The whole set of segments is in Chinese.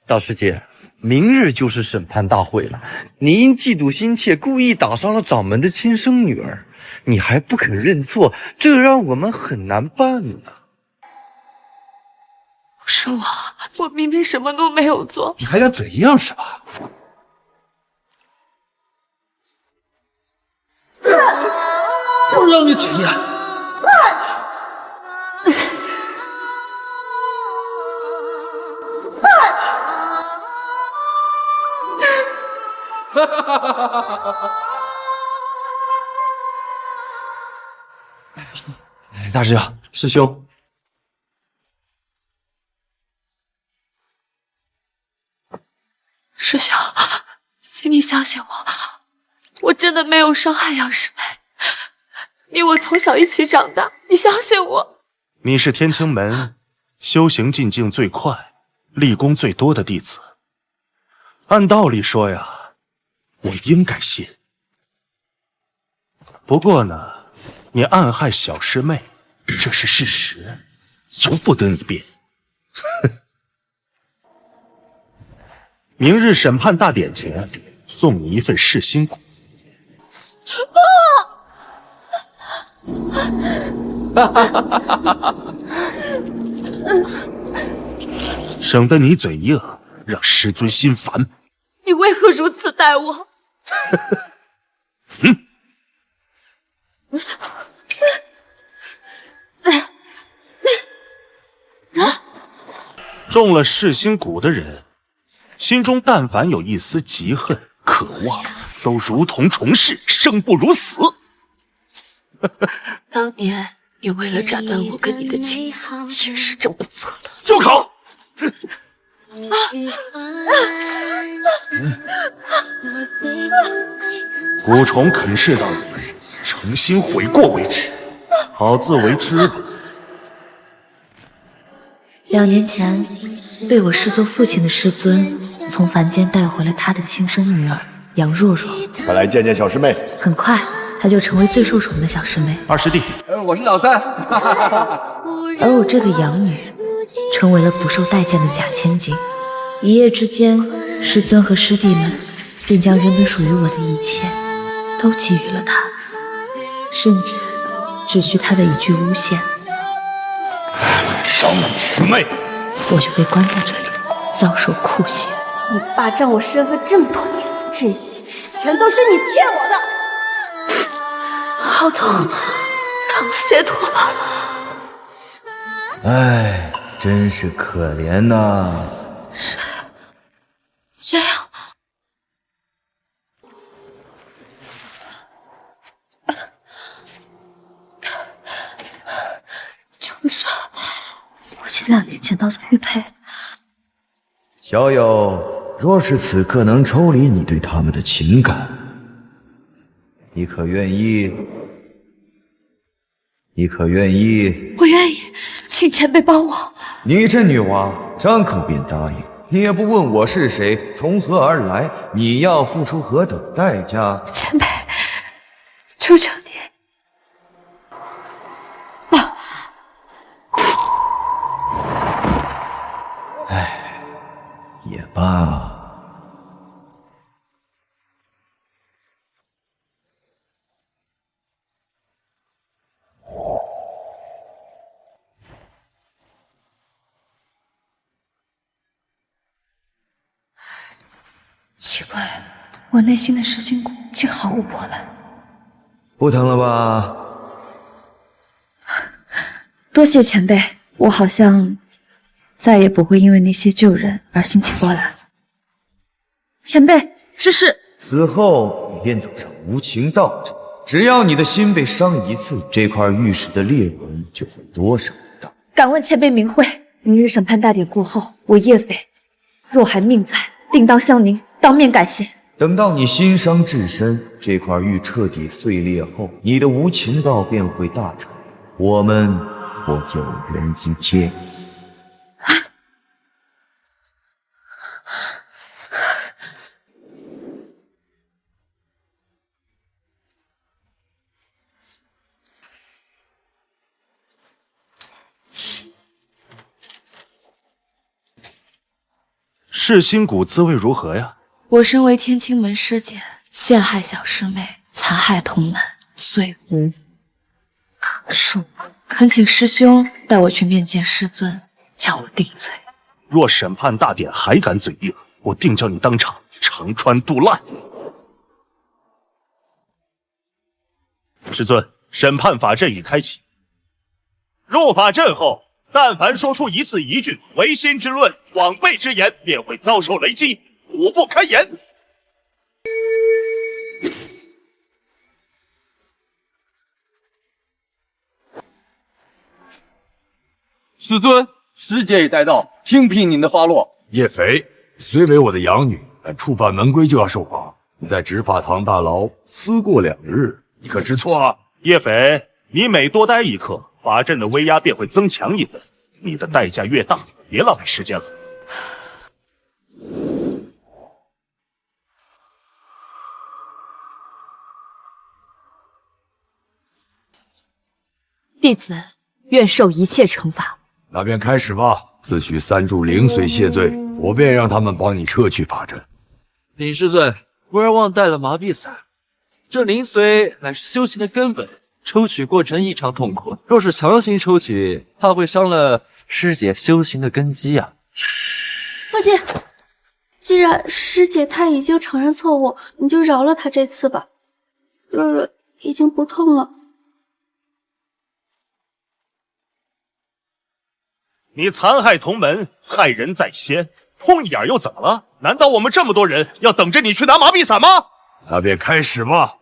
大师姐，明日就是审判大会了，你因嫉妒心切，故意打伤了掌门的亲生女儿，你还不肯认错，这让我们很难办呢。不是我明明什么都没有做。你还敢嘴硬是吧？就让你嘴硬！大师兄，师兄，师兄，请你相信我，我真的没有伤害杨师妹。你我从小一起长大，你相信我。你是天清门修行进境最快、立功最多的弟子，按道理说呀，我应该信。不过呢，你暗害小师妹，这是事实，由不得你辩。明日审判大典前，送你一份噬心蛊。省得你嘴硬，让师尊心烦。你为何如此待我？中了噬心蛊的人，心中但凡有一丝嫉恨、渴望，都如同虫噬，生不如死。当年你为了斩断我跟你的情愫，也是这么做的。住口！蛊虫啃噬到你诚心悔过为止，好自为之吧。2年前，被我视作父亲的师尊，从凡间带回了他的亲生女儿杨若若。快来见见小师妹。很快，她就成为最受宠的小师妹。二师弟，我是老三。而我这个养女，成为了不受待见的假千金。一夜之间，师尊和师弟们便将原本属于我的一切，都给予了她，甚至只需她的一句诬陷。伤了你师妹，我就被关在这里，遭受酷刑。你霸占我身份这么多年，这些全都是你欠我的。好痛，让我解脱吧。哎，真是可怜呐。这样，就是我前2年见到的玉佩。小友，若是此刻能抽离你对他们的情感，你可愿意？你可愿意？我愿意，请前辈帮我。你这女娃，张口便答应，你也不问我是谁，从何而来，你要付出何等代价？前辈，求求你。也罢。奇怪，我内心的噬心蛊竟毫无波澜。不疼了吧？多谢前辈，我好像再也不会因为那些旧人而兴起波澜。前辈，这是……死后你便走上无情道着，只要你的心被伤一次，这块玉石的裂纹就会多少道。敢问前辈名讳？明日审判大典过后，我叶飞若还命在，定当向您当面感谢。等到你心伤至深，这块玉彻底碎裂后，你的无情道便会大成，我们或有缘一见。噬心蛊滋味如何呀？我身为天清门师姐，陷害小师妹，残害同门，罪无可恕。恳请师兄带我去面见师尊，将我定罪。若审判大典还敢嘴硬，我定叫你当场肠穿肚烂。师尊，审判法阵已开启。入法阵后，但凡说出一字一句违心之论、枉悖之言，便会遭受雷击，苦不堪言。师尊，师姐已带到，听凭您的发落。叶肥虽为我的养女，但触犯门规就要受罚。你在执法堂大牢思过2日，你可知错啊？叶斐，你每多待一刻，法阵的威压便会增强1分，你的代价越大，别浪费时间了。弟子愿受一切惩罚。那便开始吧，自取3株灵髓谢罪，我便让他们帮你撤去法阵。禀师尊，孤儿忘带了麻痹散。这灵髓乃是修行的根本，抽取过程异常痛苦，若是强行抽取，怕会伤了师姐修行的根基啊。父亲，既然师姐她已经承认错误，你就饶了她这次吧。若若已经不痛了。你残害同门，害人在先，痛一点又怎么了？难道我们这么多人要等着你去拿麻痹散吗？那便开始吧。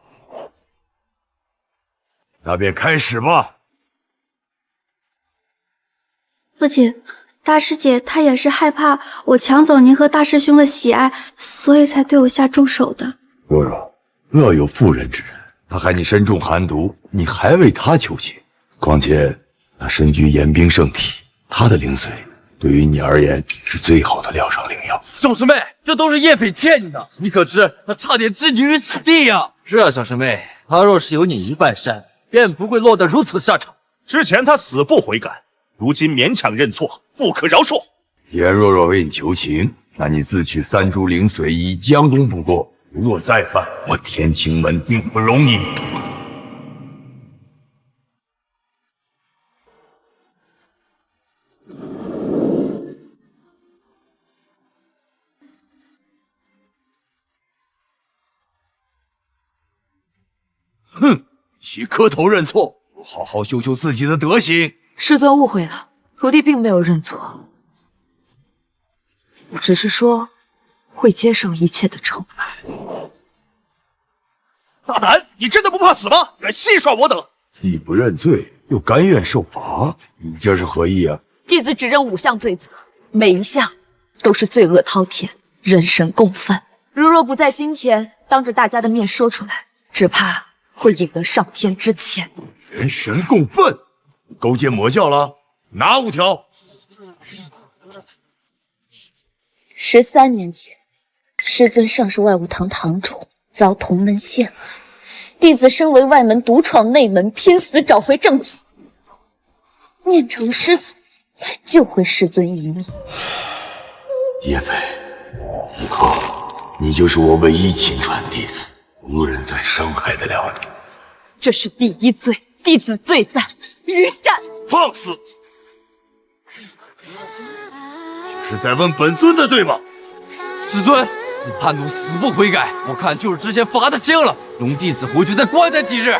父亲，大师姐她也是害怕我抢走您和大师兄的喜爱，所以才对我下重手的。若若，若有妇人之仁，他害你身中寒毒，你还为他求情。况且那身居炎冰圣体，他的灵髓对于你而言是最好的疗伤灵药。小师妹，这都是叶斐欠你的，你可知他差点置你于死地呀？是啊，小师妹，他若是有你一半善，便不会落得如此下场。之前他死不悔改，如今勉强认错，不可饶恕。既然若若为你求情，那你自取3株灵髓以将功补过。若再犯，我天清门定不容你。哼，需磕头认错，好好修修自己的德行。师尊误会了，徒弟并没有认错，只是说会接受一切的惩罚。大胆！你真的不怕死吗？敢戏耍我等！既不认罪，又甘愿受罚，你这是何意啊？弟子只认5项罪责，每一项都是罪恶滔天，人神共愤。如若不在今天当着大家的面说出来，只怕会引得上天之谴。人神共愤，勾结魔教了？哪5条？13年前，师尊尚是外务堂堂主，遭同门陷害。弟子身为外门独闯内门，拼死找回正统，念成师祖，才救回师尊一命。叶飞，以后你就是我唯一亲传弟子，无人再伤害得了你。这是第一罪，弟子罪在余战。放肆！是在问本尊的对吗？师尊，此叛徒死不悔改，我看就是之前罚的轻了，容弟子回去再关他几日。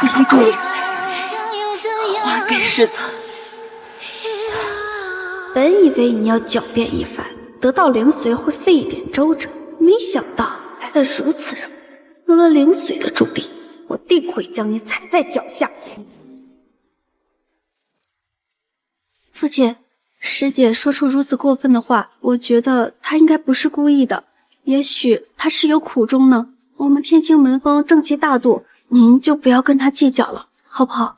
第一株灵髓还给师尊。本以为你要狡辩一番，得到灵髓会费一点周折，没想到来得如此容易。有了灵髓的助力，我定会将你踩在脚下。父亲，师姐说出如此过分的话，我觉得她应该不是故意的，也许她是有苦衷呢。我们天清门风正气大度，您就不要跟他计较了，好不好？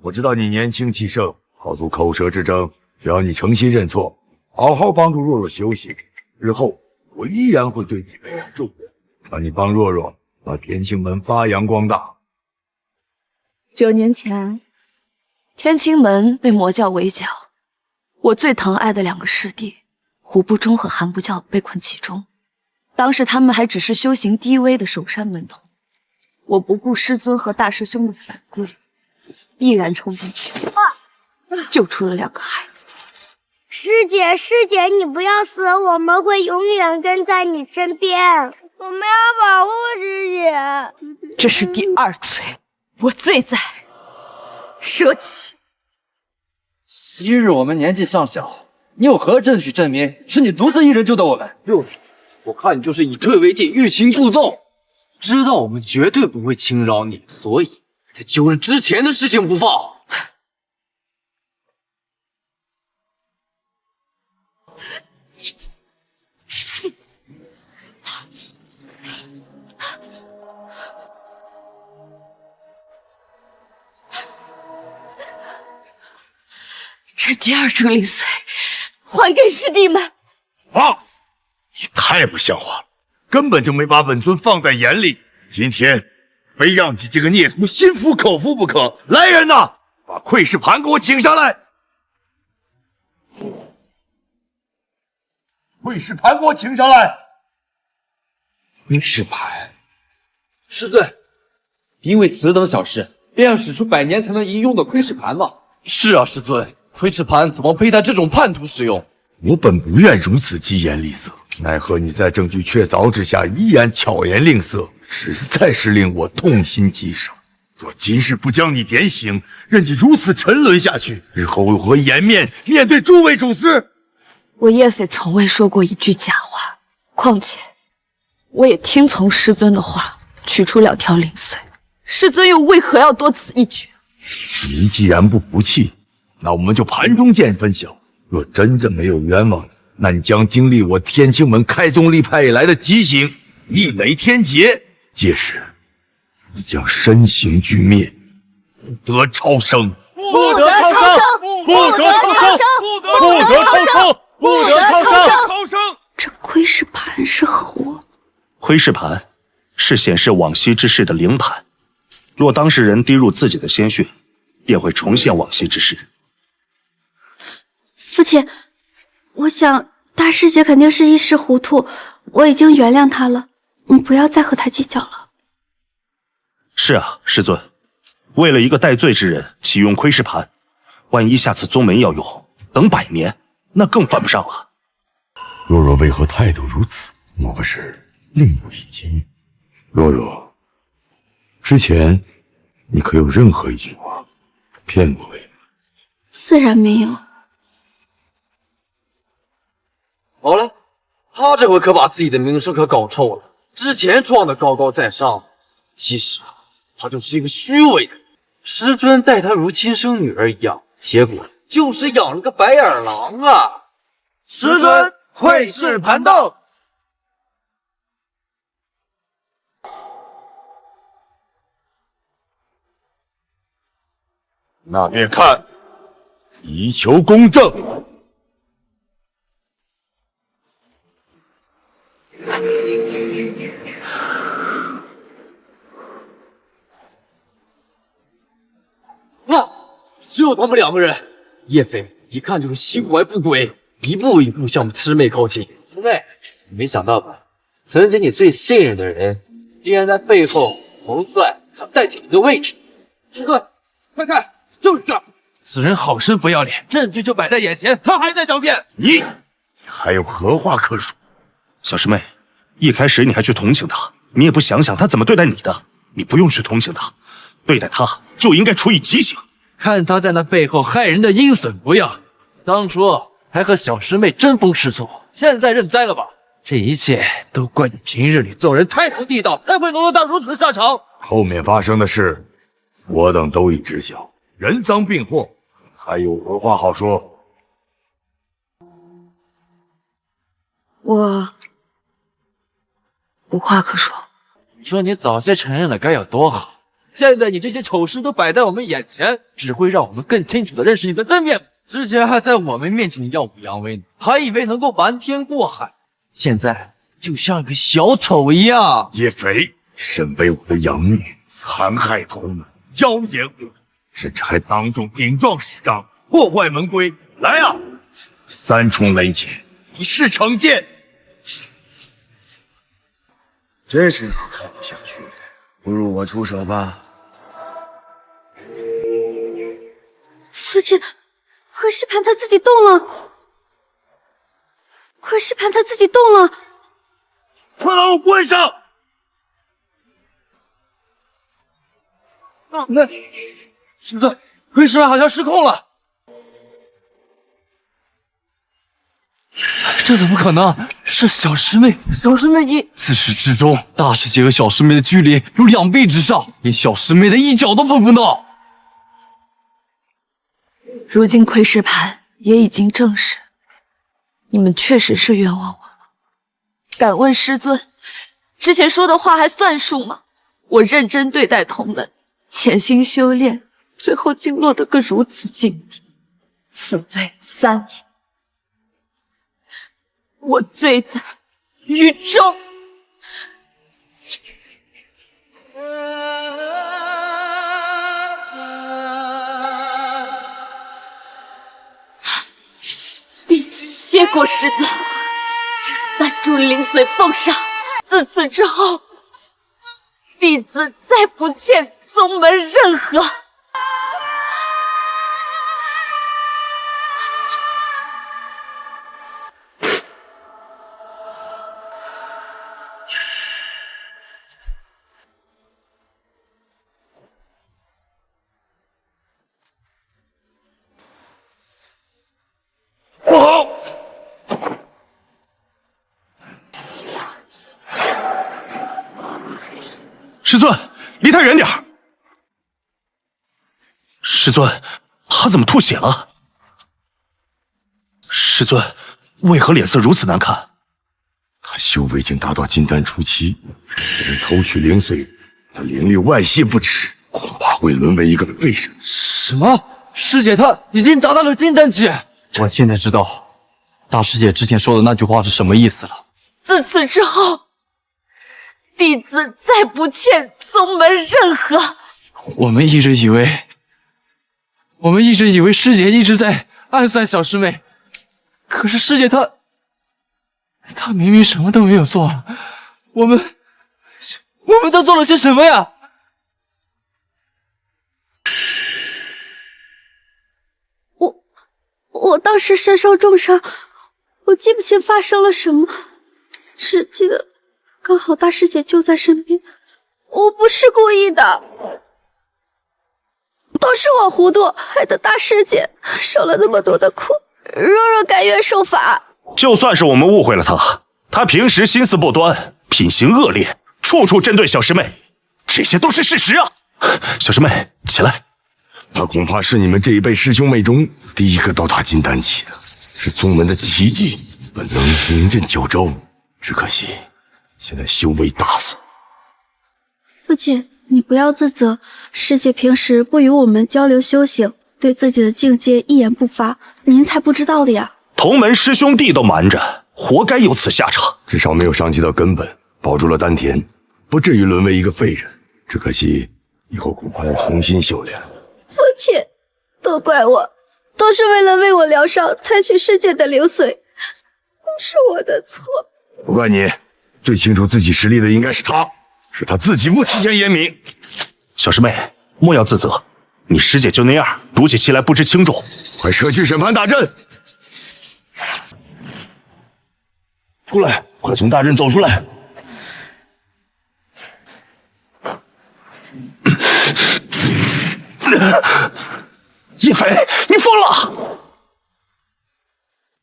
我知道你年轻气盛，好赌口舌之争，只要你诚心认错，好好帮助若若修行，日后我依然会对你委以重任，让你帮若若把天清门发扬光大。9年前，天清门被魔教围剿，我最疼爱的2个师弟胡不忠和韩不教被困其中。当时他们还只是修行低微的守山门童，我不顾师尊和大师兄的反对，毅然冲进去，救出了2个孩子。师姐，你不要死，我们会永远跟在你身边，我们要保护师姐。这是第2罪，我罪在舍己。昔日我们年纪尚小，你有何证据证明是你独自一人救的我们？我看你就是以退为进，欲擒故纵，知道我们绝对不会轻饶你，所以才揪着之前的事情不放。这第2颗灵髓，还给师弟们。放肆！你太不像话了，根本就没把本尊放在眼里。今天非让你这个孽徒心服口服不可。来人呐，把窥视盘给我请上来！窥视盘给我请上来！窥视盘，师尊，因为此等小事，便要使出100年才能一用的窥视盘吗？是啊，师尊，窥视盘怎么配他这种叛徒使用？我本不愿如此疾言厉色，奈何你在证据确凿之下依然巧言令色，实在是令我痛心疾首。若今日不将你点醒，任你如此沉沦下去，日后有何颜面面对诸位祖师？我叶斐从未说过一句假话，况且我也听从师尊的话，取出2条灵髓，师尊又为何要多此一举？你既然不服气，那我们就盘中见分晓。若真的没有冤枉的，那你将经历我天清门开宗立派以来的极刑，一雷天劫，届时你将身形俱灭，不得超生。不得超生，不得超生，不得超生，不得超生。这窥视盘是何？窥视盘是显示往昔之事的灵盘，若当事人滴入自己的鲜血，便会重现往昔之事。父亲，我想大师姐肯定是一时糊涂，我已经原谅她了，你不要再和她计较了。是啊，师尊，为了一个戴罪之人启用窥视盘，万一下次宗门要用，等100年，那更犯不上了。若若为何态度如此？莫不是另有一心？若若，之前你可有任何一句话骗过魏？自然没有。好了，他这回可把自己的名声可搞臭了。之前装的高高在上，其实他就是一个虚伪的人。师尊待他如亲生女儿一样，结果就是养了个白眼狼啊！师尊窥视盘道。那便看，以求公正。只有他们2个人。叶飞一看就是心怀不轨，一步一步向我们师妹靠近。师妹，你没想到吧？曾经你最信任的人，竟然在背后谋算，想代替你的位置。师尊，快看，就是这。此人好生不要脸，证据就摆在眼前，他还在狡辩。你还有何话可说？小师妹，一开始你还去同情他，你也不想想他怎么对待你的。你不用去同情他，对待他就应该处以极刑。看他在那背后害人的阴损模样，当初还和小师妹争风吃醋，现在认栽了吧？这一切都怪你平日里做人太不地道，才会沦落到如此的下场。后面发生的事，我等都已知晓。人赃并获，还有何话好说？我无话可说。说你早些承认了该有多好，现在你这些丑事都摆在我们眼前，只会让我们更清楚的认识你的真面目。之前还在我们面前耀武扬威呢，还以为能够瞒天过海，现在就像一个小丑一样。叶飞身为我的养女，残害同门，妖言惑众，甚至还当众顶撞师长，破坏门规。来啊，三重雷劫，以示惩戒。真是让我看不下去，不如我出手吧。父亲，快师盘他自己动了！快师盘他自己动了！快让我跪上！那师尊，亏师妹好像失控了。这怎么可能？是小师妹，小师妹你自始至终，大师姐和小师妹的距离有2倍之上，连小师妹的一脚都碰不到。如今窥视盘也已经证实，你们确实是冤枉我了。敢问师尊，之前说的话还算数吗？我认真对待同门，潜心修炼，最后竟落得个如此境地，此罪3也。我罪在于众。弟子谢过师尊，这3株灵髓奉上。自此之后，弟子再不欠宗门任何。不好！师尊，离他远点儿。师尊，他怎么吐血了？师尊，为何脸色如此难看？他修为已经达到金丹初期，只是抽取灵髓，他灵力外泄不止，恐怕会沦为一个废人。什么？师姐她已经达到了金丹期？我现在知道大师姐之前说的那句话是什么意思了。自此之后，弟子再不欠宗门任何。我们一直以为师姐一直在暗算小师妹，可是师姐她明明什么都没有做，我们都做了些什么呀？我当时身受重伤，我记不清发生了什么，只记得刚好大师姐就在身边，我不是故意的，都是我糊涂，害得大师姐受了那么多的苦。若若甘愿受罚。就算是我们误会了他，他平时心思不端，品行恶劣，处处针对小师妹，这些都是事实啊！小师妹，起来。他恐怕是你们这一辈师兄妹中第一个到达金丹期的，是宗门的奇迹，本能名震九州。只可惜现在修为大损。父亲，你不要自责，师姐平时不与我们交流修行，对自己的境界一言不发，您才不知道的呀。同门师兄弟都瞒着，活该有此下场。至少没有伤及到根本，保住了丹田，不至于沦为一个废人。只可惜以后恐怕要重新修炼。父亲，都怪我，都是为了为我疗伤才取师姐的灵髓，都是我的错。不怪你，最清楚自己实力的应该是他，是他自己不提前言明。小师妹，莫要自责，你师姐就那样，赌起气来不知轻重。快撤去审判大阵！出来，快从大阵走出来！叶飞，你疯了！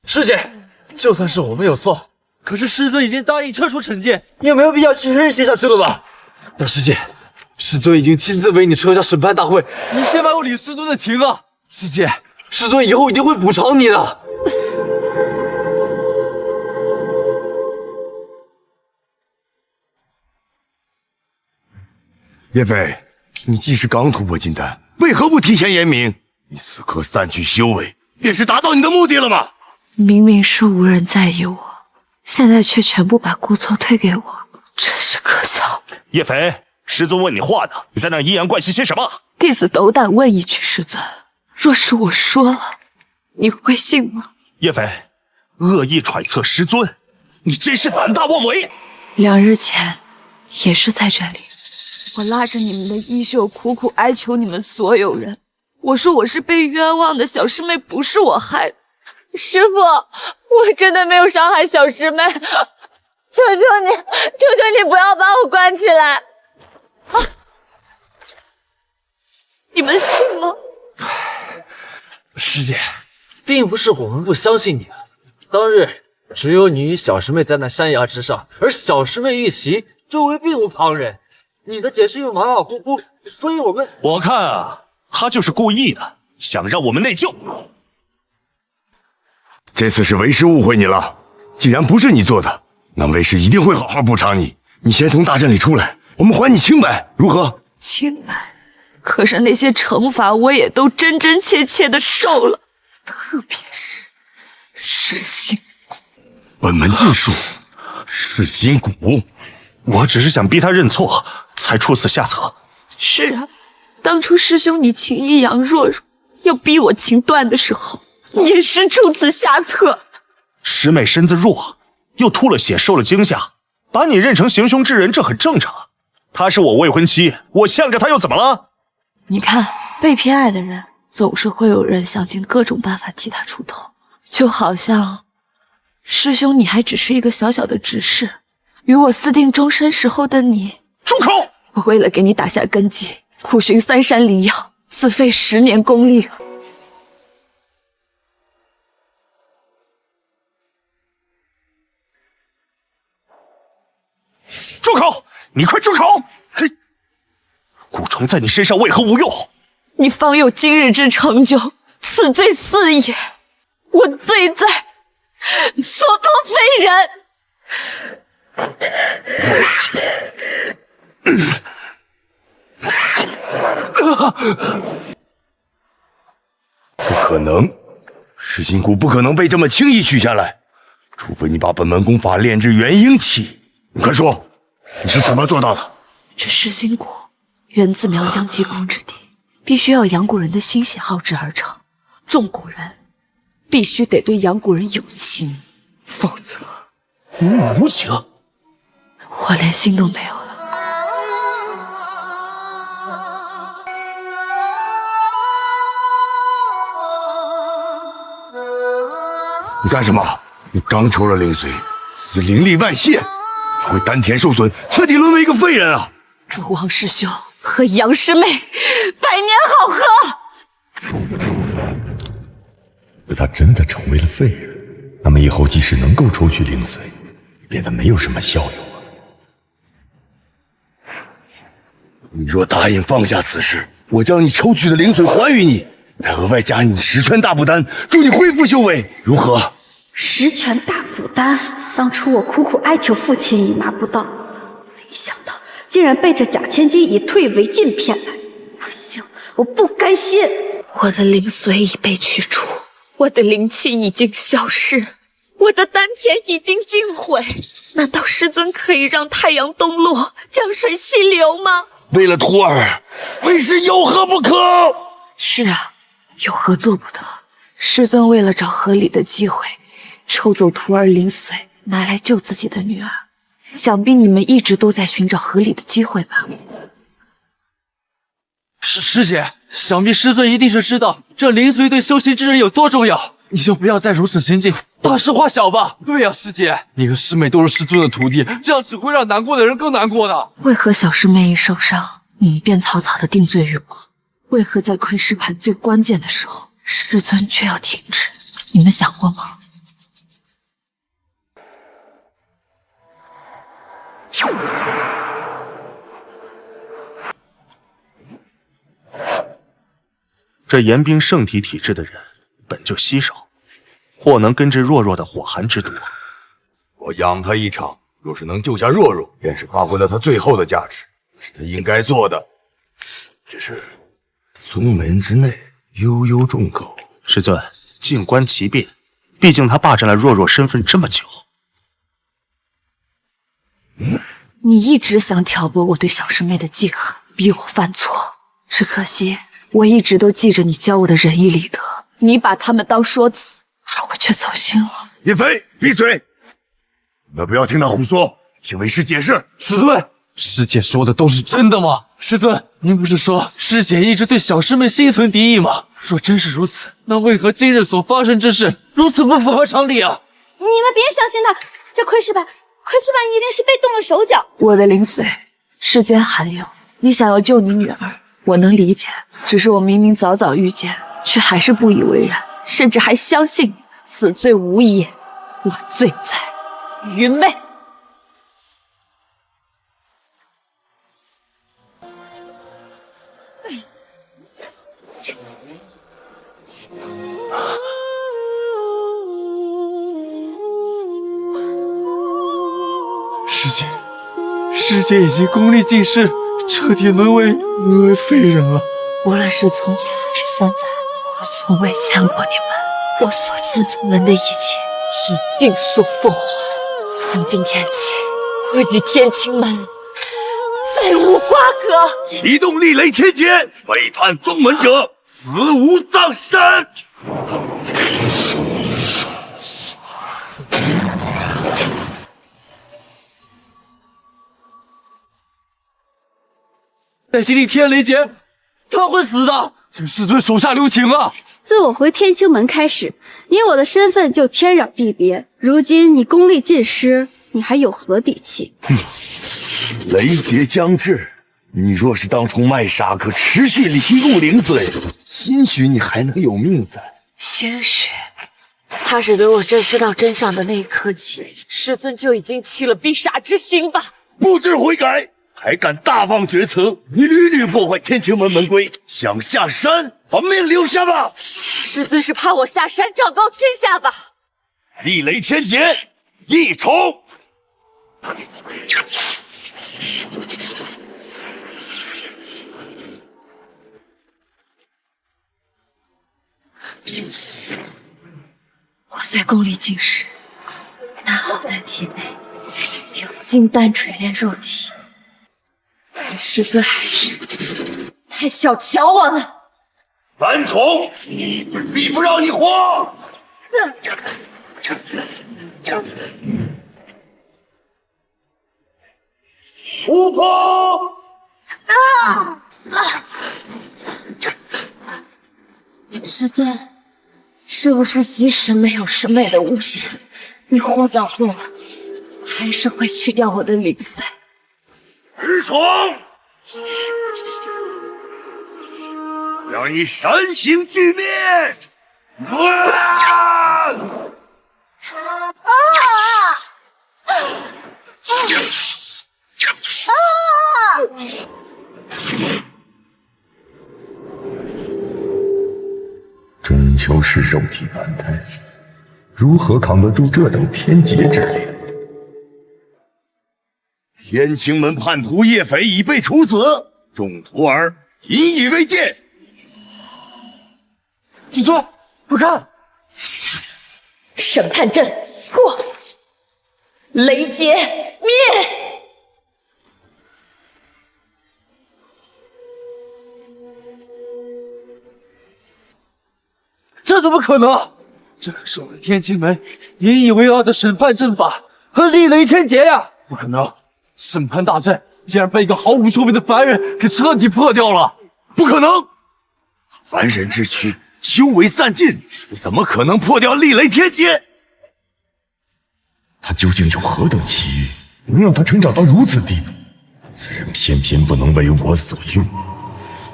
师姐，就算是我们有错，可是师尊已经答应撤除惩戒，也没有必要继续任性下去了吧？大师姐，师尊已经亲自为你撤下审判大会，你先把我李师尊的情啊！师姐，师尊以后一定会补偿你的。叶飞，你既是刚突破金丹，为何不提前言明？你此刻散去修为，便是达到你的目的了吗？明明是无人在意我，现在却全部把过错推给我，真是可笑。叶肥，师尊问你话呢，你在那阴阳怪气些什么？弟子斗胆问一句，师尊，若是我说了，你会信吗？叶肥，恶意揣测师尊，你真是胆大妄为。2日前也是在这里，我拉着你们的衣袖，苦苦哀求你们所有人，我说我是被冤枉的，小师妹不是我害的。师父，我真的没有伤害小师妹，求求你，求求你不要把我关起来！啊，你们信吗？师姐，并不是我们不相信你，当日只有你与小师妹在那山崖之上，而小师妹遇袭，周围并无旁人。你的解释又马马虎虎，所以我看啊，他就是故意的，想让我们内疚。这次是为师误会你了，既然不是你做的，那为师一定会好好补偿你。你先从大阵里出来，我们还你清白，如何？清白？可是那些惩罚我也都真真切切的受了，特别是噬心蛊。本门禁术，噬心蛊。我只是想逼他认错，才出此下策。是啊，当初师兄你情一杨若若，要逼我情断的时候，也是出此下策。师妹身子弱，又吐了血，受了惊吓，把你认成行凶之人，这很正常。她是我未婚妻，我向着她又怎么了？你看，被偏爱的人总是会有人想尽各种办法替他出头，就好像师兄你还只是一个小小的执事，与我私定终身时候的你。住口！我为了给你打下根基，苦寻3山灵药，自费10年功力。住口！你快住口！嘿，蛊虫在你身上为何无用？你方有今日之成就，此罪肆也。我罪在所托非人。不可能，噬心蛊不可能被这么轻易取下来，除非你把本门功法炼至元婴期。你快说，你是怎么做到的？这噬心蛊源自苗疆极苦之地，必须要阳谷人的心血耗制而成。众古人必须得对阳谷人有情，否则无情。我连心都没有了。你干什么？你刚抽了灵髓，此灵力外泄，还会丹田受损，彻底沦为一个废人啊！祝王师兄和杨师妹百年好合。若他真的成为了废人，那么以后即使能够抽取灵髓，变得没有什么效用了。你若答应放下此事，我将你抽取的灵髓还予你，再额外加你10拳大补丹，助你恢复修为，如何？10拳大补丹，当初我苦苦哀求父亲已拿不到，没想到竟然被这假千金以退为进骗来。不行，我不甘心！我的灵髓已被取出，我的灵气已经消失，我的丹田已经尽毁。难道师尊可以让太阳东落，江水西流吗？为了徒儿，为师有何不可？是啊，有何做不得？师尊为了找合理的机会，抽走徒儿灵髓，拿来救自己的女儿。想必你们一直都在寻找合理的机会吧？师姐，想必师尊一定是知道这灵髓对修行之人有多重要，你就不要再如此心境，大事化小吧。对呀，师姐，你和师妹都是师尊的徒弟，这样只会让难过的人更难过的。为何小师妹一受伤，你们便草草的定罪于我？为何在窥师盘最关键的时候，师尊却要停止？你们想过吗？这严冰圣体体质的人本就稀少，或能根治若若的火寒之毒。我养他一场，若是能救下若若，便是发挥了他最后的价值，是他应该做的。只是宗门之内悠悠众口。师尊，静观其变，毕竟他霸占了若若身份这么久。你一直想挑拨我对小师妹的记恨，逼我犯错，只可惜我一直都记着你教我的仁义礼德，你把他们当说辞，而我却走心了。叶飞，闭嘴！你们不要听他胡说，听为师解释。师尊，师姐说的都是真的吗？师尊，您不是说师姐一直对小师妹心存敌意吗？若真是如此，那为何今日所发生之事如此不符合常理啊？你们别相信他，这窥视板一定是被动了手脚。我的灵髓，世间罕有，你想要救你女儿，我能理解。只是我明明早早遇见，却还是不以为然，甚至还相信你，此罪无也。我罪在愚昧。师姐已经功力尽失，彻底沦为废人了。无论是从前还是现在，我从未欠过你们，我所欠宗门的一切已尽数奉还。从今天起，我与天清门再无瓜葛。启动地雷天劫，背叛宗门者死无葬身。再经历天雷劫，他会死的，请师尊手下留情啊！自我回天清门开始，你我的身份就天壤地别。如今你功力尽失，你还有何底气？雷劫将至，你若是当初卖傻可持续提供灵髓，兴许你还能有命在。兴许，怕是等我真知道真相的那一刻起，师尊就已经起了必杀之心吧。不知悔改，还敢大放厥词！你屡屡破坏天清门门规，想下山把命留下吧！师尊是怕我下山昭告天下吧？地雷天劫，一冲！我虽功力尽失，但好在体内有金丹锤炼肉体。师尊还是太小瞧我了。三重，必不让你活！突破！师尊，是不是即使没有师妹的诬陷，你活早后还是会去掉我的灵髓？日虫，让你闪形俱灭！终究是肉体凡胎，如何扛得住这等天劫之力？天清门叛徒叶斐已被处死，众徒儿引以为戒。师尊，快看！审判阵过，雷劫灭！这怎么可能？这可是我们天清门引以为傲的审判阵法和地雷天劫呀！不可能，审判大阵竟然被一个毫无修为的凡人给彻底破掉了！不可能！凡人之躯修为散尽，怎么可能破掉地雷天劫？他究竟有何等奇遇，能让他成长到如此地步？此人偏偏不能为我所用，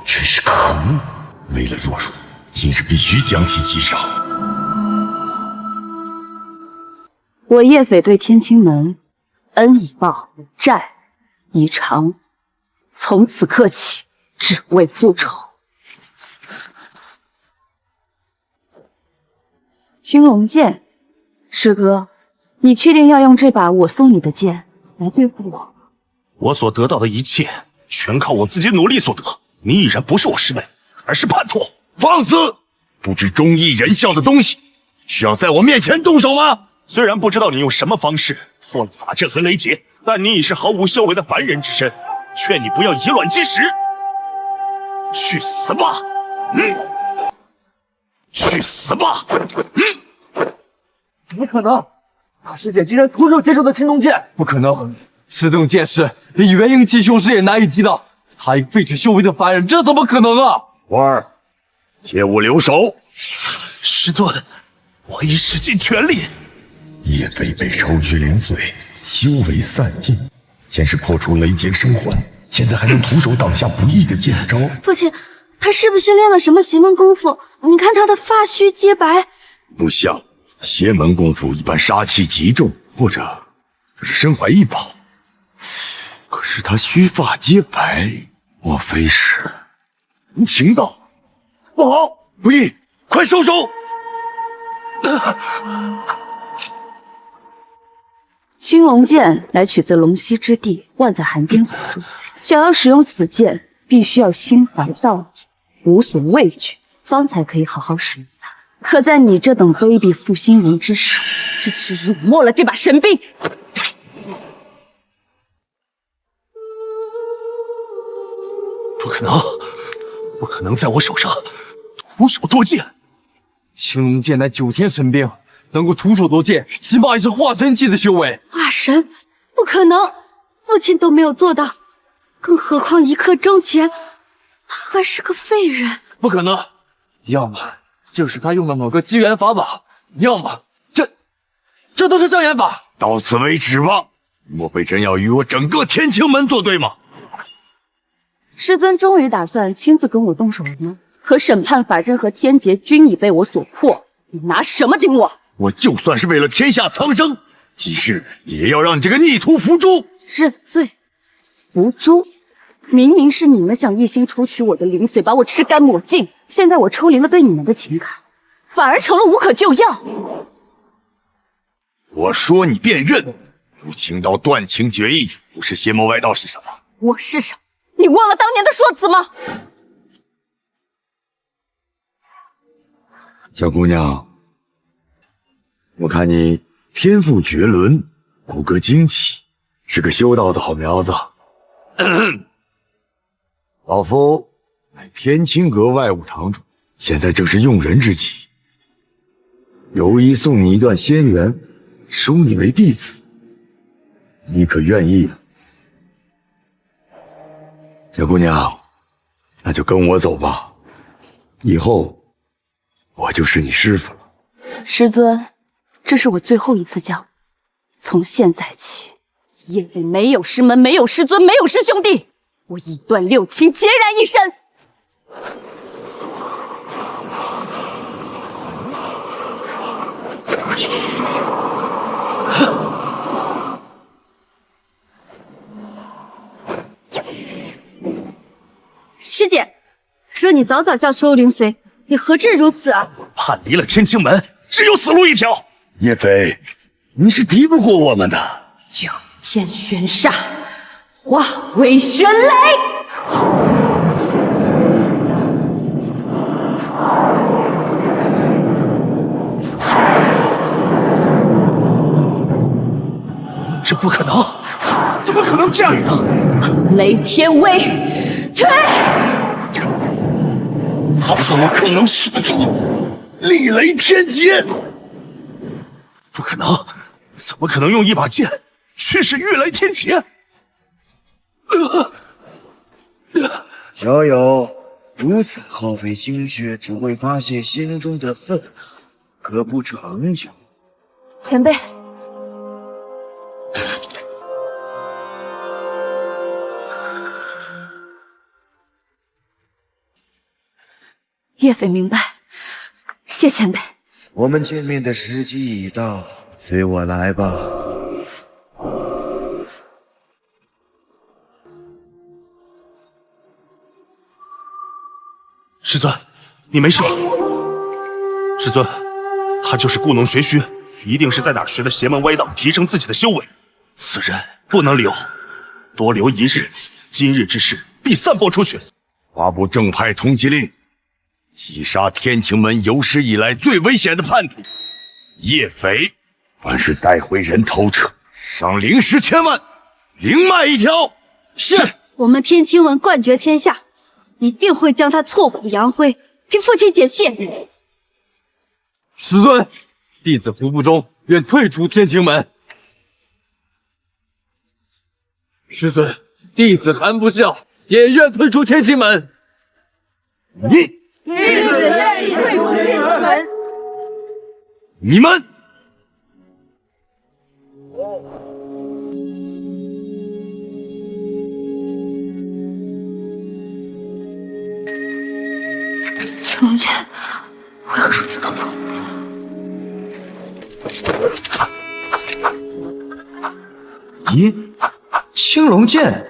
真是可恶！为了若若，今日必须将其击杀。我叶斐对天清门恩已报，债已偿，从此刻起，只为复仇。青龙剑，师哥，你确定要用这把我送你的剑来对付我？我所得到的一切，全靠我自己努力所得。你已然不是我师妹，而是叛徒。放肆！不知忠义仁孝的东西，需要在我面前动手吗？虽然不知道你用什么方式破了法阵和雷劫，但你已是毫无修为的凡人之身，劝你不要以卵击石。去死吧！去死吧！怎么可能？大师姐竟然徒手接受的青龙剑，不可能！此等剑势，连元婴气雄师也难以抵挡。他一个废去修为的凡人，这怎么可能啊！徒儿，切勿留手！师尊，我已使尽全力。叶飞被抽取灵髓，修为散尽，先是破除雷劫生还，现在还能徒手挡下不义的剑招。父亲，他是不是练了什么邪门功夫？你看他的发须皆白，不像邪门功夫，一般杀气极重，或者是身怀异宝。可是他须发皆白，莫非是情道？不好，不义，快收手！青龙剑乃取自龙息之地，万载寒经所铸。想要使用此剑，必须要心怀道义，无所畏惧，方才可以好好使用它。可在你这等卑鄙负心人之手，真是辱没了这把神兵！不可能，不可能在我手上徒手夺剑。青龙剑乃9天神兵，能够徒手夺剑，起码也是化神期的修为。化神？不可能，父亲都没有做到，更何况一刻钟前，他还是个废人。不可能，要么就是他用了某个机缘法宝，要么这都是障眼法。到此为止吧！莫非真要与我整个天清门作对吗？师尊终于打算亲自跟我动手了吗？可审判法阵和天劫均已被我所破，你拿什么顶我？我就算是为了天下苍生，即使也要让你这个逆徒伏诛！认罪？伏诛？明明是你们想一心抽取我的灵髓，把我吃干抹净，现在我抽离了对你们的情感，反而成了无可救药。我说你便认，无情刀断情绝义，不是邪魔歪道是什么？我是什么？你忘了当年的说辞吗？小姑娘，我看你天赋绝伦，骨骼精奇，是个修道的好苗子。老夫乃天清阁外务堂主，现在正是用人之际，有意送你一段仙缘，收你为弟子，你可愿意啊？小姑娘，那就跟我走吧，以后我就是你师傅了。师尊，这是我最后一次教你，从现在起，叶飞没有师门，没有师尊，没有师兄弟，我以断六亲，孑然一身。师姐，若你早早教收灵髓，你何至如此啊？叛离了天清门，只有死路一条。叶飞，你是敌不过我们的。九天玄煞，化为玄雷。这不可能，怎么可能驾驭他？雷天威，吹！他怎么可能使得住厉雷天劫？不可能，怎么可能用一把剑驱使御雷天劫？小友如此耗费精血，只为发泄心中的愤恨，可不长久。前辈，叶飞明白，谢前辈。我们见面的时机已到，随我来吧。师尊，你没事吧？师尊，他就是故弄玄虚，一定是在哪儿学了邪门歪道，提升自己的修为。此人不能留，多留一日，今日之事必散播出去。发布正派通缉令，击杀天晴门有史以来最危险的叛徒叶匪。凡是带回人头者，赏灵石1000万，灵脉1条。是。我们天晴门冠绝天下，一定会将他挫骨扬灰，替父亲解气。师尊，弟子胡不忠愿退出天晴门。师尊，弟子韩不孝也愿退出天晴门。弟子愿意退出天晴门。你们。青龙剑为何如此疼痛？咦，青龙剑？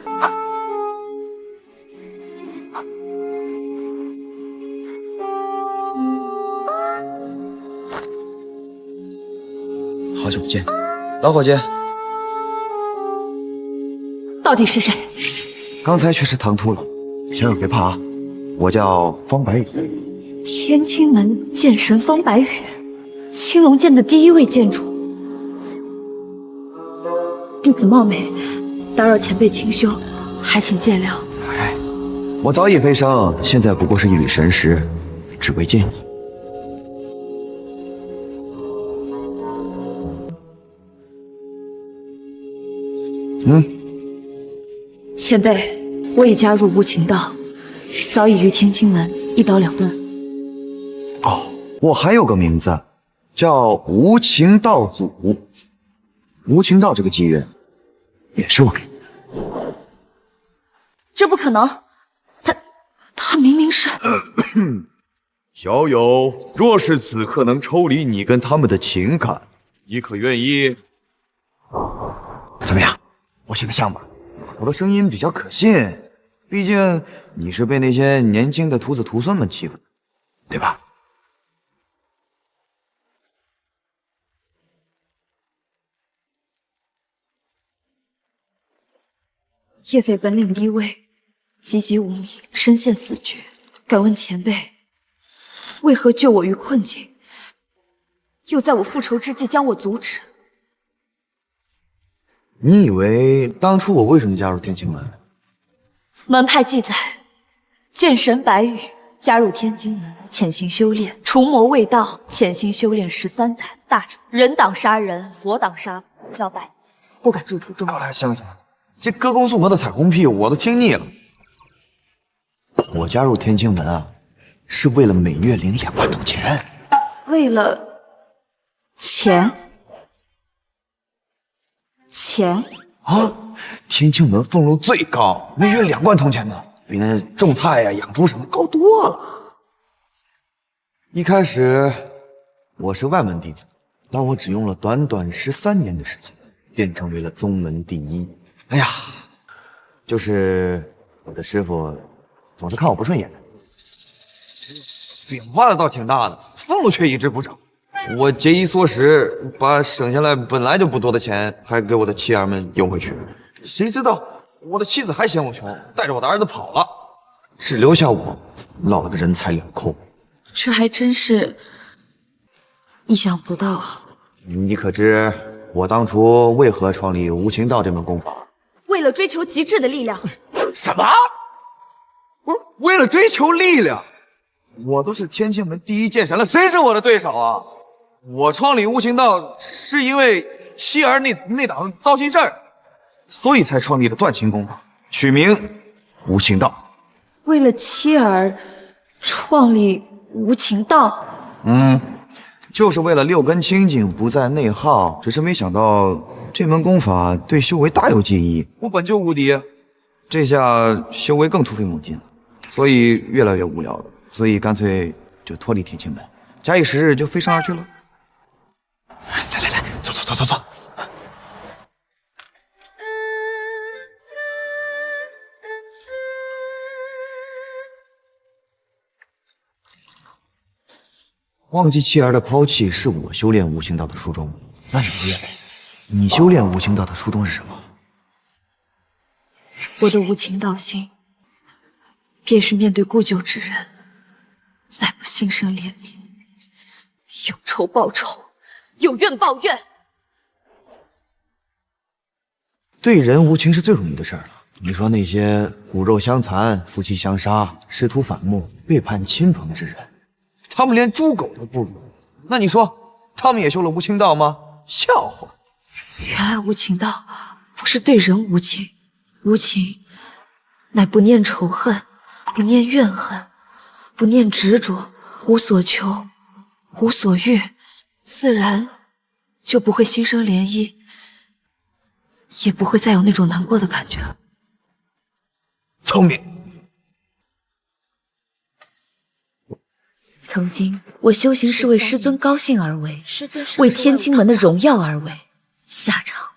好久不见，老伙计。到底是谁？刚才确实唐突了，小友别怕啊，我叫方白羽。天青门剑神方白羽，青龙剑的第1位剑主。弟子冒昧，打扰前辈清修，还请见谅。哎，我早已飞升，现在不过是一缕神识，只为见你。前辈，我已加入无情道，早已与天青门一刀两断。哦，我还有个名字，叫无情道祖。无情道这个机缘，也是我给的。这不可能，他明明是……小友，若是此刻能抽离你跟他们的情感，你可愿意？怎么样？我写的像吧？我的声音比较可信，毕竟你是被那些年轻的徒子徒孙们欺负的，对吧？叶匪本领低微，籍籍无名，身陷死局。敢问前辈，为何救我于困境，又在我复仇之际将我阻止？你以为当初我为什么加入天青门？门派记载，剑神白羽加入天津门，潜心修炼，除魔卫道，潜心修炼13载。大者人挡杀人，佛挡杀佛，叫拜不敢入途中。哎，行了行了，这歌功颂德的彩虹屁我都听腻了。我加入天青门啊，是为了每月领2万铜钱。为了钱啊！天青门俸禄最高，每月2万铜钱呢，比那种菜呀、养猪什么高多了。一开始我是外门弟子，但我只用了短短13年的时间，便成为了宗门第一。哎呀，就是我的师傅总是看我不顺眼，饼画的倒挺大的，俸禄却一直不涨。我节衣缩食，把省下来本来就不多的钱，还给我的妻儿们用回去。谁知道我的妻子还嫌我穷，带着我的儿子跑了，只留下我落了个人财两空。这还真是意想不到啊！你可知我当初为何创立无情道这门功法？为了追求极致的力量。什么？不是为了追求力量？我都是天青门第一剑神了，谁是我的对手啊？我创立无情道是因为妻儿那档糟心事儿，所以才创立了断情功法，取名无情道。为了妻儿创立无情道？就是为了6根清净，不再内耗。只是没想到这门功法对修为大有裨益，我本就无敌，这下修为更突飞猛进了，所以越来越无聊了。所以干脆就脱离天青门，假以时日就飞升而去了。来，坐。忘记妻儿的抛弃是我修炼无情道的初衷。那你叶磊，你修炼无情道的初衷是什么？我的无情道心便是面对故旧之人，再不心生怜悯，有仇报仇，有怨报怨。对人无情是最容易的事儿了。你说那些骨肉相残、夫妻相杀、师徒反目、背叛亲朋之人，他们连猪狗都不如，那你说他们也修了无情道吗？笑话！原来无情道不是对人无情，无情乃不念仇恨，不念怨恨，不念执着，无所求，无所欲，自然就不会心生涟漪，也不会再有那种难过的感觉了。聪明。曾经我修行是为师尊高兴而为，为天清门的荣耀而为，下场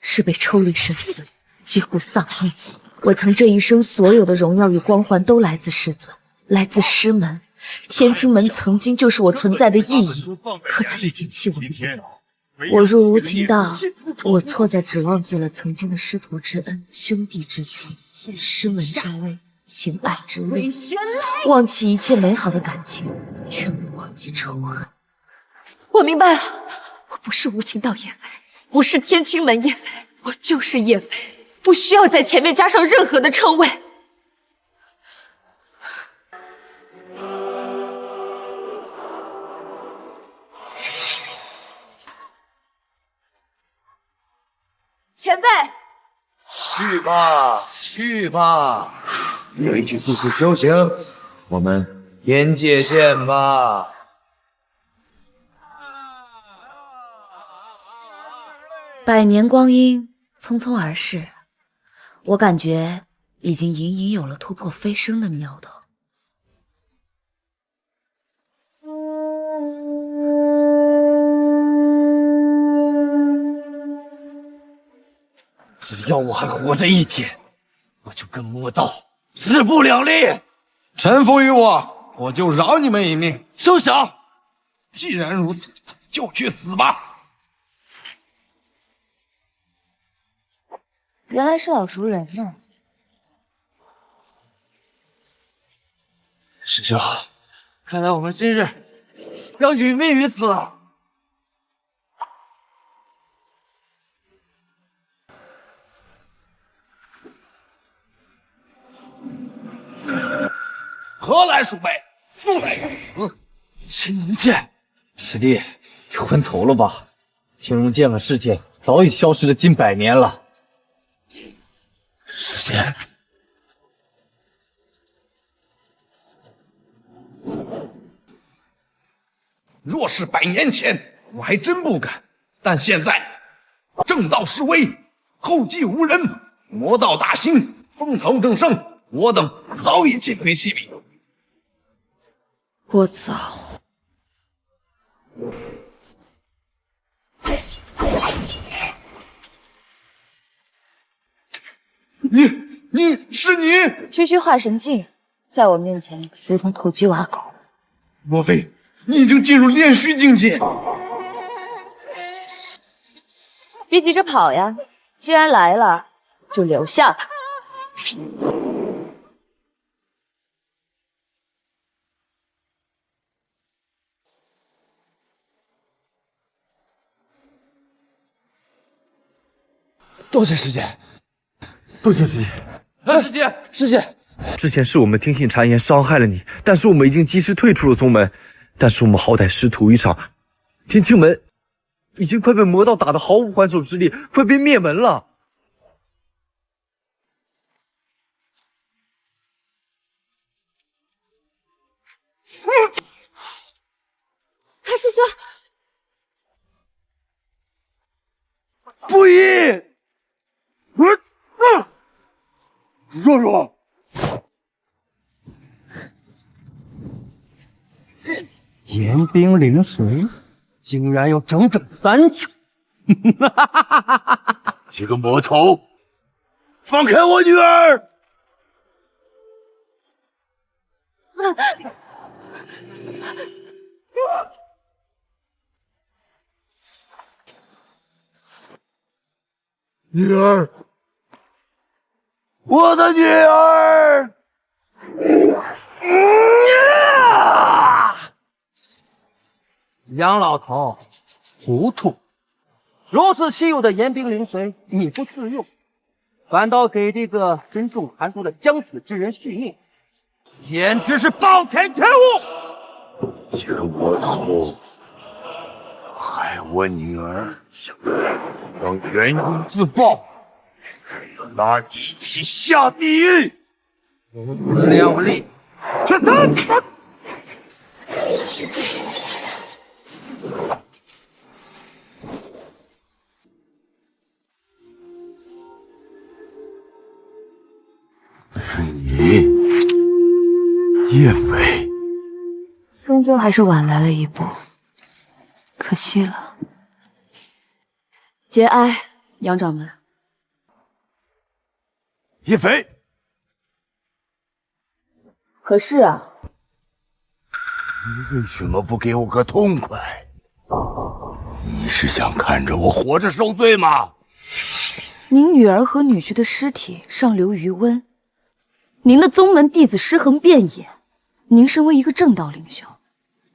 是被抽离神髓，几乎丧命。我曾这一生所有的荣耀与光环都来自师尊，来自师门。天清门曾经就是我存在的意义，可它已经弃我于不顾。我入无情道，我错在只忘记了曾经的师徒之恩、兄弟之情、师门之威、情爱之力，忘记一切美好的感情，却不忘记仇恨。我明白了，我不是无情道叶飞，不是天清门叶飞，我就是叶飞，不需要在前面加上任何的称谓。前辈，去吧，去吧，回去继续修行，我们天界见吧。百年光阴匆匆而逝，我感觉已经隐隐有了突破飞升的苗头。只要我还活着一天，我就跟魔道势不两立。臣服于我，我就饶你们一命。休想！既然如此，就去死吧！原来是老熟人呢。师兄，看来我们今日要殒命于此了。何来鼠辈，速来受死！青龙剑，师弟，你昏头了吧？青龙剑的事情早已消失了近100年了。师姐，若是100年前，我还真不敢。但现在，正道式微，后继无人，魔道大兴，风头正盛，我等早已今非昔比。我早。你是你？区区化神境，在我面前如同偷鸡挖狗。莫非你已经进入炼虚境界？别急着跑呀，既然来了，就留下吧。多谢师姐，多谢师姐。师姐，师姐，之前是我们听信谗言伤害了你，但是我们已经及时退出了宗门。但是我们好歹师徒一场，天清门已经快被魔道打得毫无还手之力，快被灭门了。太师兄，不义！若若，炎冰灵髓竟然有整整3条！几个魔头，放开我女儿！女儿，我的女儿！杨老头，糊涂！如此稀有的炎冰灵髓，你不自用，反倒给这个身中寒毒的将死之人续命，简直是暴殄天物！这窝头害我女儿，让元婴自爆，拉你一起下地狱！两力，去死！是你，叶飞。终究还是晚来了一步，可惜了。节哀，杨掌门。叶飞，可是啊，你为什么不给我个痛快？你是想看着我活着受罪吗？您女儿和女婿的尸体上流余温，您的宗门弟子尸横遍野，您身为一个正道领袖，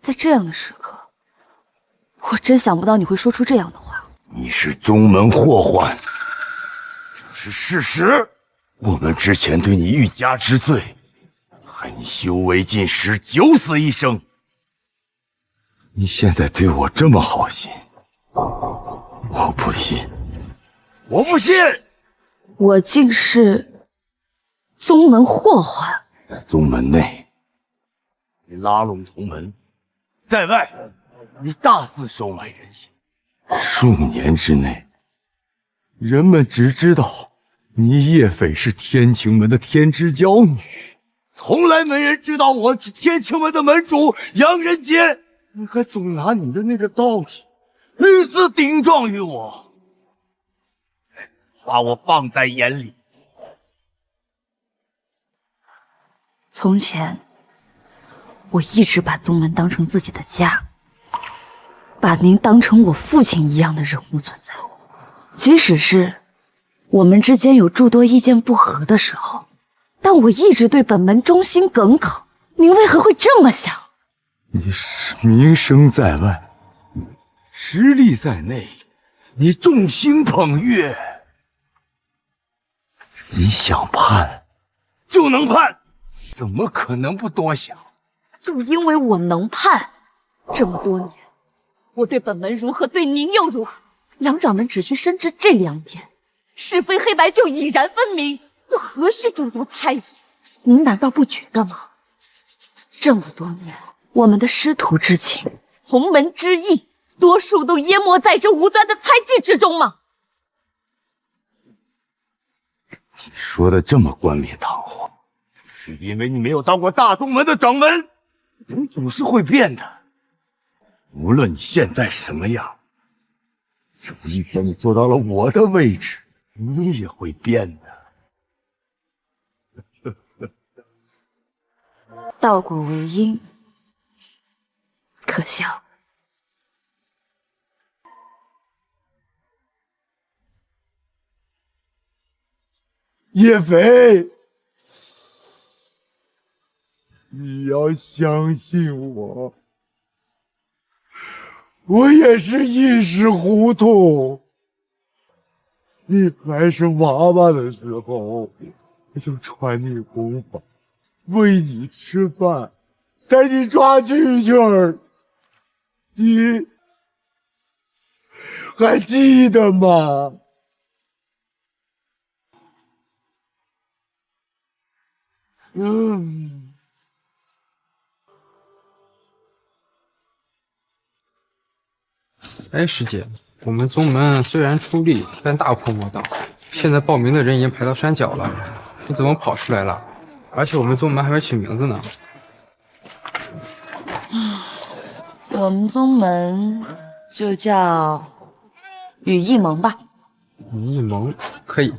在这样的时刻，我真想不到你会说出这样的话。你是宗门祸患，这是事实。我们之前对你欲加之罪，害你修为尽失，九死一生。你现在对我这么好心，我不信，我不信！我竟是宗门祸患。在宗门内，你拉拢同门；在外，你大肆收买人心。数年之内，人们只知道你叶斐是天晴门的天之娇女，从来没人知道我是天晴门的门主杨仁杰。你还总拿你的那个道理屡次顶撞于我，把我放在眼里。从前，我一直把宗门当成自己的家，把您当成我父亲一样的人物存在。即使是我们之间有诸多意见不合的时候，但我一直对本门忠心耿耿。您为何会这么想？你是名声在外，实力在内，你众星捧月，你想叛就能叛，怎么可能不多想？就因为我能叛，这么多年，我对本门如何，对您又如何？杨掌门只需深知这2点，是非黑白就已然分明，又何须诸多猜疑？您难道不觉得吗？这么多年，我们的师徒之情、同门之义，多数都淹没在这无端的猜忌之中吗？你说的这么冠冕堂皇，是因为你没有当过大宗门的掌门。人总是会变的，无论你现在什么样，有一天你坐到了我的位置，你也会变的。道果为因，可笑。叶飞，你要相信我，我也是一时糊涂。你还是娃娃的时候，我就传你功法，喂你吃饭，带你抓蛐蛐儿，你还记得吗？哎，师姐，我们宗门虽然出力，但大破魔道，现在报名的人已经排到山脚了，你怎么跑出来了？而且我们宗门还没取名字呢。我们宗门就叫羽翼盟吧。羽翼盟可以，